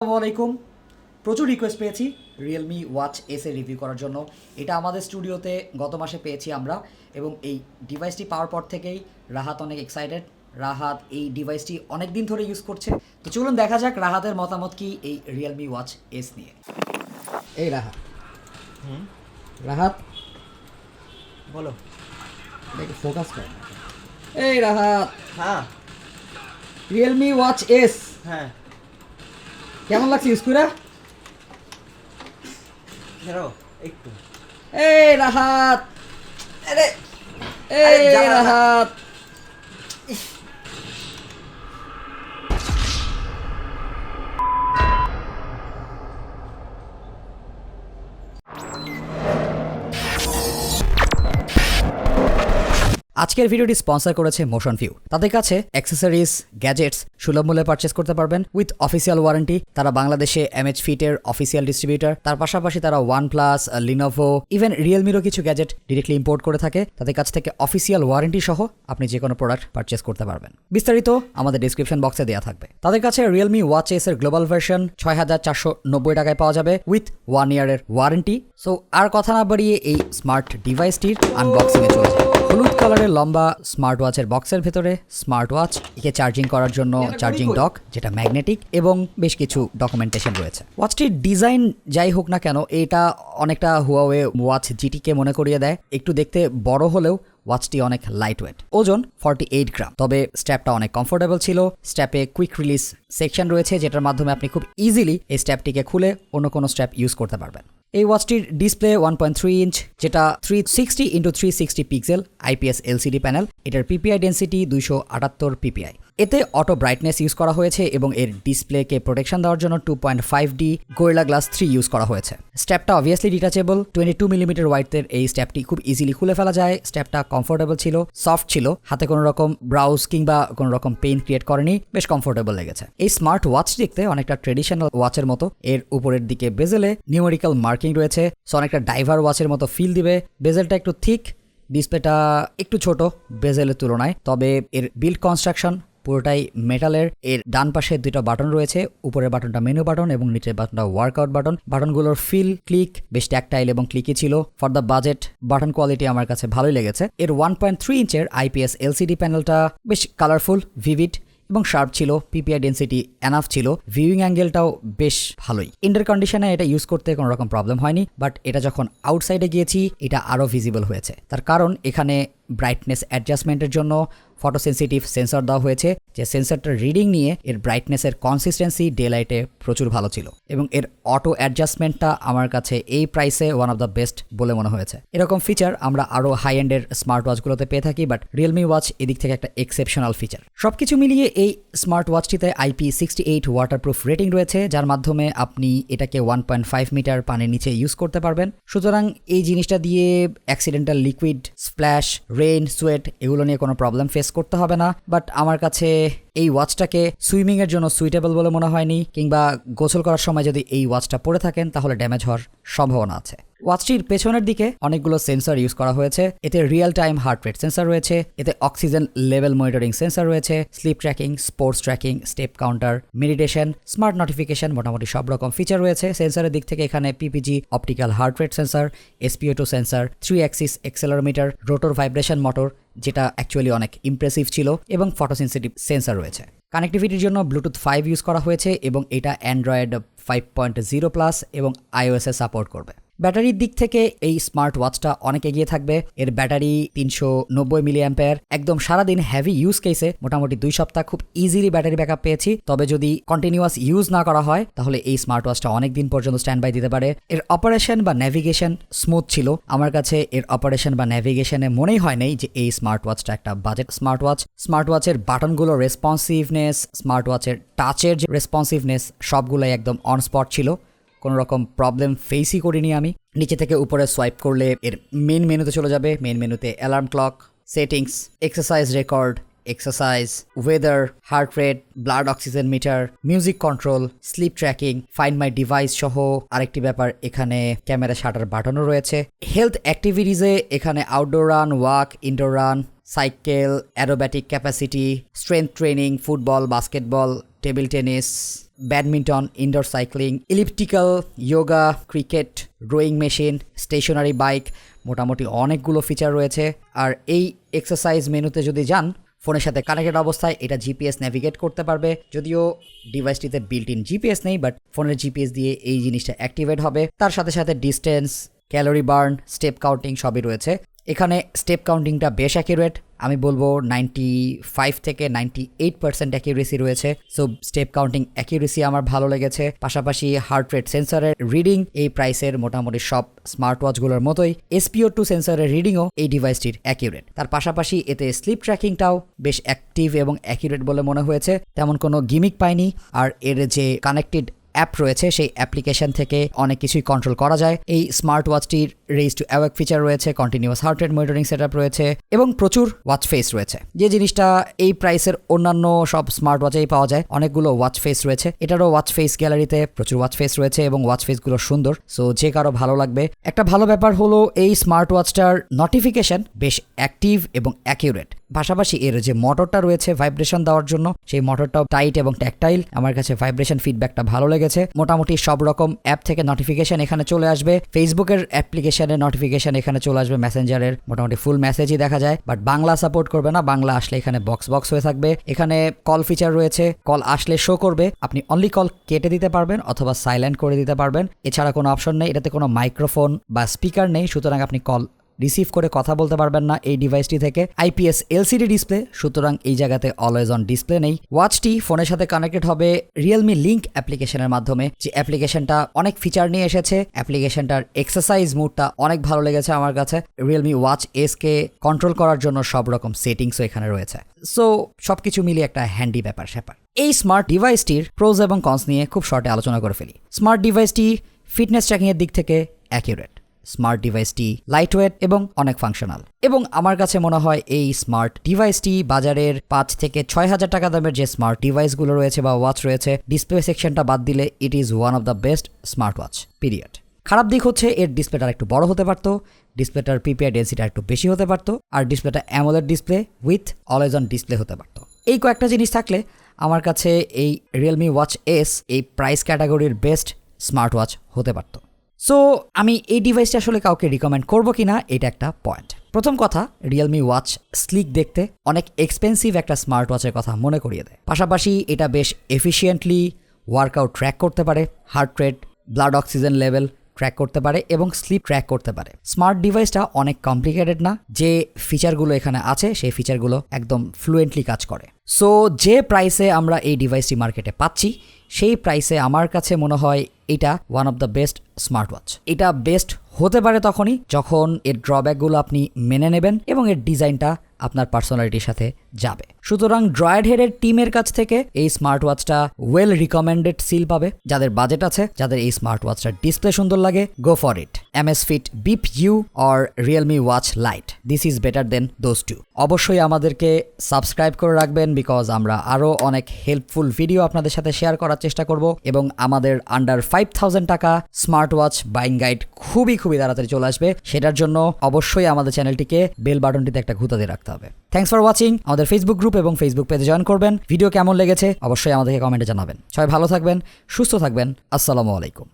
আসসালামু আলাইকুম। প্রচুর রিকোয়েস্ট পেয়েছি রিয়েলমি ওয়াচ এস এর রিভিউ করার জন্য। এটা আমাদের স্টুডিওতে গত মাসে পেয়েছি আমরা, এবং এই ডিভাইসটি পাওয়ার পর থেকেই রাহাত অনেক এক্সাইটেড। রাহাত এই ডিভাইসটি অনেক দিন ধরে ইউজ করছে। তো চলুন দেখা যাক রাহাতের মতামত কি এই রিয়েলমি ওয়াচ এস নিয়ে। এই রাহাত রাহাত বলো। দেখে ফোকাস কর। এই রাহাত, হ্যাঁ রিয়েলমি ওয়াচ এস হ্যাঁ কেমন লাগছে ইউজ করে? ধরো একটু। এই রাহাত, আরে এই রাহাত, আজকের ভিডিওটি স্পন্সর করেছে মোশন ভিউ। তাদের কাছে অ্যাক্সেসরিজ, গ্যাজেটস সুলভ মূল্যে পারচেস করতে পারবেন উইথ অফিসিয়াল ওয়ারেন্টি। তারা বাংলাদেশে MH ফিটের অফিসিয়াল ডিস্ট্রিবিউটর। তার পাশাপাশি তারা OnePlus, লিনোভো, ইভেন রিয়েলমিরও কিছু গ্যাজেট ডিরেক্টলি ইম্পোর্ট করে থাকে। তাদের কাছ থেকে অফিসিয়াল ওয়ারেন্টি সহ আপনি যে কোনো প্রোডাক্ট পারচেস করতে পারবেন। বিস্তারিত আমাদের ডিসক্রিপশন বক্সে দেওয়া থাকবে। তাদের কাছে রিয়েলমি ওয়াচ এস এর গ্লোবাল ভার্সন ৬,৪৯০ টাকায় পাওয়া যাবে উইথ 1 ইয়ারের ওয়ারেন্টি। সো আর কথা না বাড়িয়ে এই স্মার্ট ডিভাইসটির আনবক্সিংয়ে চলে যায়। হলুদ কালারের লম্বা স্মার্ট ওয়াচের বক্সের ভেতরে স্মার্ট ওয়াচ, একে চার্জিং করার জন্য চার্জিং ডক যেটা ম্যাগনেটিক, এবং বেশ কিছু ডকুমেন্টেশন রয়েছে। ওয়াচটির ডিজাইন যাই হোক না কেন, এটা অনেকটা হুয়াওয়ে ওয়াচ জিটিকে মনে করিয়ে দেয়। একটু দেখতে বড় হলেও ওয়াচটি অনেক লাইট ওয়েট, ওজন 48 গ্রাম। তবে স্ট্র্যাপটা অনেক কমফোর্টেবল ছিল। স্ট্র্যাপে কুইক রিলিজ সেকশন রয়েছে, যেটার মাধ্যমে আপনি খুব ইজিলি এই স্ট্র্যাপটিকে খুলে অন্য কোনো স্ট্র্যাপ ইউজ করতে পারবেন। এই ওয়াচটির ডিসপ্লে 1.3 ইঞ্চ, যেটা 360x360 pixel IPS LCD panel. এটার PPI ডেন্সিটি 278 PPI। এতে অটো ব্রাইটনেস ইউজ করা হয়েছে এবং এর ডিসপ্লেকে প্রোটেকশন দেওয়ার জন্য 2.5D গোরিলা গ্লাস 3 ইউজ করা হয়েছে। স্ট্র্যাপটা অবভিয়াসলি ডিটাচেবল। 22 মিলিমিটার ওয়াইডের এই স্ট্র্যাপটি খুব ইজিলি খুলে ফেলা যায়। স্ট্র্যাপটা কমফোর্টেবল ছিল, সফট ছিল, হাতে কোনো রকম ব্রাউজ কিংবা কোনো রকম পেইন ক্রিয়েট করেনি, বেশ কমফোর্টেবল লেগেছে। এই স্মার্ট ওয়াচ দেখতে অনেকটা ট্রেডিশনাল ওয়াচের মতো। এর উপরের দিকে বেজেলে নিউমেরিক্যাল মার্কিং রয়েছে, সো অনেকটা ডাইভার ওয়াচের মতো ফিল দিবে। বেজেলটা একটু থিক, ডিসপ্লেটা একটু ছোট বেজেলের তুলনায়। তবে এর বিল্ড কনস্ট্রাকশন পুরোটাই মেটালের। এর ডান পাশে দুটো বাটন রয়েছে, উপরের বাটনটা মেনু বাটন এবং নিচের বাটনটা ওয়ার্কআউট বাটন। বাটনগুলোর ফিল, ক্লিক বেশ ট্যাকটাইল এবং ক্লিকি ছিল। For the budget button quality আমার কাছে ভালোই লেগেছে। এর 1.3 ইঞ্চের IPS LCD প্যানেলটা বেশ কালারফুল, ভিভিড এবং শার্প ছিল। PPI ডেন্সিটি এনাফ ছিল। ভিউইং অ্যাঙ্গেলটাও বেশ ভালোই। ইনডোর কন্ডিশনে এটা ইউজ করতে কোনো রকম প্রবলেম হয়নি, বাট এটা যখন আউটসাইডে গিয়েছি এটা আরও ভিজিবল হয়েছে। তার কারণ এখানে ব্রাইটনেস অ্যাডজাস্টমেন্টের জন্য ফটোসেন্সিটিভ সেন্সর দেওয়া হয়েছে, যে সেন্সরটার রিডিং নিয়ে এর ব্রাইটনেসের কনসিস্টেন্সি ডে লাইটে প্রচুর ভালো ছিল। এবং এর অটো অ্যাডজাস্টমেন্টটা আমার কাছে এই প্রাইসে ওয়ান অফ দ্য বেস্ট বলে মনে হয়েছে। এরকম ফিচার আমরা আরও হাই এন্ডের স্মার্ট ওয়াচগুলোতে পেয়ে থাকি, বাট রিয়েলমি ওয়াচ এদিক থেকে একটা এক্সেপশনাল ফিচার। সবকিছু মিলিয়ে এই স্মার্ট ওয়াচটিতে IP68 ওয়াটারপ্রুফ রেটিং রয়েছে, যার মাধ্যমে আপনি এটাকে 1.5 মিটার পানির নিচে ইউজ করতে পারবেন। সুতরাং এই জিনিসটা দিয়ে accidental liquid, splash, rain, sweat এগুলো নিয়ে কোনো প্রবলেম ফেস করতে হবে না। বাট আমার কাছে এই ওয়াচটাকে সুইমিং এর জন্য সুইটেবল বলে মনে হয়নি, কিংবা গোসল করার সময় যদি এই ওয়াচটা পরে থাকেন তাহলে ড্যামেজ হওয়ার সম্ভাবনা আছে। ওয়াচটির পেছনের দিকে অনেকগুলো সেন্সর ইউজ করা হয়েছে। এতে real time heart rate sensor রয়েছে, এতে অক্সিজেন লেভেল মনিটরিং সেন্সর রয়েছে, sleep tracking, sports tracking, step counter, meditation, smart notification, মোটামুটি সব রকম ফিচার রয়েছে। সেন্সরের দিক থেকে এখানে PPG optical heart rate sensor, SpO2 sensor, 3 axis accelerometer, rotor vibration motor যেটা অ্যাকচুয়ালি অনেক ইমপ্রেসিভ ছিল, এবং ফটোসেন্সিটিভ সেন্সর রয়েছে। কানেক্টিভিটির জন্য ব্লুটুথ 5 ইউজ করা হয়েছে এবং এটা অ্যান্ড্রয়েড 5.0 প্লাস এবং iOS এ সাপোর্ট করবে। ব্যাটারির দিক থেকে এই স্মার্ট ওয়াচটা অনেক এগিয়ে থাকবে। এর ব্যাটারি 390 মিলি অ্যাম্পিয়ার। একদম সারাদিন হেভি ইউজ কেসে মোটামুটি 2 সপ্তাহ খুব ইজিলি ব্যাটারি ব্যাকআপ পেয়েছি। তবে যদি কন্টিনিউয়াস ইউজ না করা হয় তাহলে এই স্মার্ট ওয়াচটা অনেক দিন পর্যন্ত স্ট্যান্ড বাই দিতে পারে। এর অপারেশন বা ন্যাভিগেশন স্মুথ ছিল। আমার কাছে এর অপারেশন বা ন্যাভিগেশনে মনেই হয় নাই যে এই স্মার্ট ওয়াচটা একটা বাজেট স্মার্ট ওয়াচ। স্মার্ট ওয়াচের বাটনগুলোর রেসপন্সিভনেস, স্মার্ট ওয়াচের টাচের যে রেসপন্সিভনেস সবগুলোই একদম অন স্পট ছিল। কোনো রকম প্রবলেম ফেসই করিনি আমি। নিচে থেকে উপরে সোয়াইপ করলে এর মেন মেনুতে চলে যাবে। মেন মেনুতে alarm clock, settings, exercise record, exercise, weather, heart rate, blood oxygen meter, music control, sleep tracking, find my device সহ আরেকটি ব্যাপার, এখানে ক্যামেরা শাটার বাটনও রয়েছে। হেলথ অ্যাক্টিভিটিসে এখানে outdoor run, walk, indoor run, cycle, aerobatic capacity, strength training, football, basketball, table tennis, badminton, indoor cycling, elliptical, yoga, cricket, rowing machine, stationary bike, মোটামুটি অনেকগুলো feature রয়েছে। আর এই এক্সারসাইজ মেনুতে যদি যান, ফোনের সাথে কানেক্টেড অবস্থায় এটা জিপিএস নেভিগেট করতে পারবে। যদিও ডিভাইসটিতে বিল্ট ইন জিপিএস নেই, বাট ফোনের জিপিএস দিয়ে এই জিনিসটা অ্যাক্টিভেট হবে। তার সাথে সাথে distance, calorie burn, step counting সবই রয়েছে। এখানে স্টেপ কাউন্টিংটা বেশ অ্যাকিউরেট, আমি বলবো 95 থেকে 98% অ্যাকিউরেসি রয়েছে। সো স্টেপ কাউন্টিং অ্যাকিউরেসি আমার ভালো লেগেছে। পাশাপাশি হার্ট রেট সেন্সরের রিডিং এই প্রাইসের মোটামুটি সব স্মার্ট ওয়াচগুলোর মতোই। SpO2 সেন্সরের রিডিংও এই ডিভাইসটির অ্যাকিউরেট। তার পাশাপাশি এতে স্লিপ ট্র্যাকিংটাও বেশ অ্যাক্টিভ এবং অ্যাকিউরেট বলে মনে হয়েছে, তেমন কোনো গিমিক পাইনি। আর এর যে কানেক্টেড অ্যাপ রয়েছে সেই অ্যাপ্লিকেশন থেকে অনেক কিছুই কন্ট্রোল করা যায়। এই স্মার্ট ওয়াচটির রেইজ টু অ্যাওয়েক ফিচার রয়েছে, continuous heart rate monitoring setup রয়েছে এবং প্রচুর ওয়াচ ফেস রয়েছে, যে জিনিসটা এই প্রাইসের অন্যান্য সব স্মার্ট ওয়াচেই পাওয়া যায়। অনেকগুলো ওয়াচ ফেস রয়েছে, এটারও ওয়াচ ফেস গ্যালারিতে প্রচুর ওয়াচ ফেস রয়েছে এবং ওয়াচ ফেসগুলো সুন্দর। সো যে কারো ভালো লাগবে। একটা ভালো ব্যাপার হলো এই স্মার্ট ওয়াচটার নোটিফিকেশন বেশ অ্যাক্টিভ এবং অ্যাকিউরেট। পাশাপাশি এর যে মোটরটা রয়েছে ভাইব্রেশন দেওয়ার জন্য, সেই মোটরটাও টাইট এবং ট্যাকটাইল। আমার কাছে ভাইব্রেশন ফিডব্যাকটা ভালো লেগেছে। মোটামুটি সব রকম অ্যাপ থেকে নোটিফিকেশন এখানে চলে আসবে। ফেসবুকের অ্যাপ্লিকেশনের নোটিফিকেশন এখানে চলে আসবে, মেসেঞ্জারের মোটামুটি ফুল মেসেজই দেখা যায়, বাট বাংলা সাপোর্ট করবে না। বাংলা আসলে এখানে বক্স হয়ে থাকবে। এখানে কল ফিচার রয়েছে, কল আসলে শো করবে, আপনি অনলি কল কেটে দিতে পারবেন অথবা সাইলেন্ট করে দিতে পারবেন। এছাড়া কোনো অপশন নেই, এটাতে কোনো মাইক্রোফোন বা স্পিকার নেই, সুতরাং আপনি কল রিসিভ করে কথা বলতে পারবেন না এই ডিভাইসটি থেকে। IPS LCD ডিসপ্লে, সুতরাং এই জায়গাতে অলওয়েজ অন ডিসপ্লে নেই। ওয়াচটি ফোনের সাথে কানেক্টেড হবে রিয়েলমি লিঙ্ক অ্যাপ্লিকেশনের মাধ্যমে, যে অ্যাপ্লিকেশনটা অনেক ফিচার নিয়ে এসেছে। অ্যাপ্লিকেশনটার এক্সারসাইজ মুডটা অনেক ভালো লেগেছে আমার কাছে। Realme watch S K control করার জন্য সব রকম সেটিংসও এখানে রয়েছে। সো সবকিছু মিলিয়ে একটা হ্যান্ডি ব্যাপার স্যাপার। এই স্মার্ট ডিভাইসটির প্রোজ এবং কনস নিয়ে খুব শর্টে আলোচনা করে ফেলি। স্মার্ট ডিভাইসটি ফিটনেস ট্র্যাকিংয়ের দিক থেকে অ্যাকিউরেট। স্মার্ট ডিভাইসটি লাইটওয়েট এবং অনেক ফাংশনাল, এবং আমার কাছে মনে হয় এই স্মার্ট ডিভাইসটি বাজারের 5 থেকে 6 হাজার টাকা দামের যে স্মার্ট ডিভাইসগুলো রয়েছে বা ওয়াচ রয়েছে, ডিসপ্লে সেকশনটা বাদ দিলে it is one of the best smart watch period. খারাপ দিক হচ্ছে এর ডিসপ্লেটা একটু বড় হতে পারতো, ডিসপ্লেটার PPI ডেন্সিটি একটু বেশি হতে পারতো, আর ডিসপ্লেটা AMOLED display with always on display হতে পারতো। এই কয়েকটা জিনিস থাকলে আমার কাছে এই রিয়েলমি ওয়াচ এস এই প্রাইস ক্যাটাগরির বেস্ট স্মার্ট ওয়াচ হতে পারতো। সো আমি এই ডিভাইসটা আসলে কাউকে রিকমেন্ড করবো কিনা এটা একটা পয়েন্ট। প্রথম কথা, রিয়েলমি ওয়াচ স্লিক দেখতে, অনেক এক্সপেন্সিভ একটা স্মার্ট ওয়াচের কথা মনে করিয়ে দেয়। পাশাপাশি এটা বেশ এফিশিয়েন্টলি ওয়ার্কআউট ট্র্যাক করতে পারে, heart rate, blood oxygen level track করতে পারে এবং স্লিপ ট্র্যাক করতে পারে। স্মার্ট ডিভাইসটা অনেক কমপ্লিকেটেড না, যে ফিচারগুলো এখানে আছে সেই ফিচারগুলো একদম ফ্লুয়েন্টলি কাজ করে। সো যে প্রাইসে আমরা এই ডিভাইসটি মার্কেটে পাচ্ছি, সেই প্রাইসে আমার কাছে মনে হয় এটা one of the best smart watch. এটা বেস্ট হতে পারে তখনই যখন এর ড্রব্যাকগুলো আপনি মেনে নেবেন এবং এর ডিজাইনটা আপনার পার্সোনালিটির সাথে যাবে। সুতরাং ড্রয়েড হেডের টিমের কাছ থেকে এই স্মার্ট ওয়াচটা ওয়েল রিকমেন্ডেড সিল পাবে। যাদের বাজেট আছে, যাদের এই স্মার্ট ওয়াচটার ডিসপ্লে সুন্দর লাগে, go for it. Amazfit Beep U or Realme Watch Lite, this is better than those two. অবশ্যই আমাদেরকে সাবস্ক্রাইব করে রাখবেন, বিকজ আমরা আরও অনেক হেল্পফুল ভিডিও আপনাদের সাথে শেয়ার করার চেষ্টা করব, এবং আমাদের আন্ডার 5000 টাকা স্মার্ট ওয়াচ বাইং গাইড খুবই তাড়াতাড়ি চলে আসবে। সেটার জন্য অবশ্যই আমাদের চ্যানেলটিকে বেল বাটনটিতে একটা ঘুঁতা দিয়ে রাখতে হবে। Thanks for watching. আমাদের ফেসবুক গ্রুপ এবং ফেসবুক পেজে জয়েন করবেন। ভিডিও কেমন লেগেছে অবশ্যই আমাদেরকে কমেন্টে জানাবেন। সবাই ভালো থাকবেন, সুস্থ থাকবেন। আসসালামু আলাইকুম।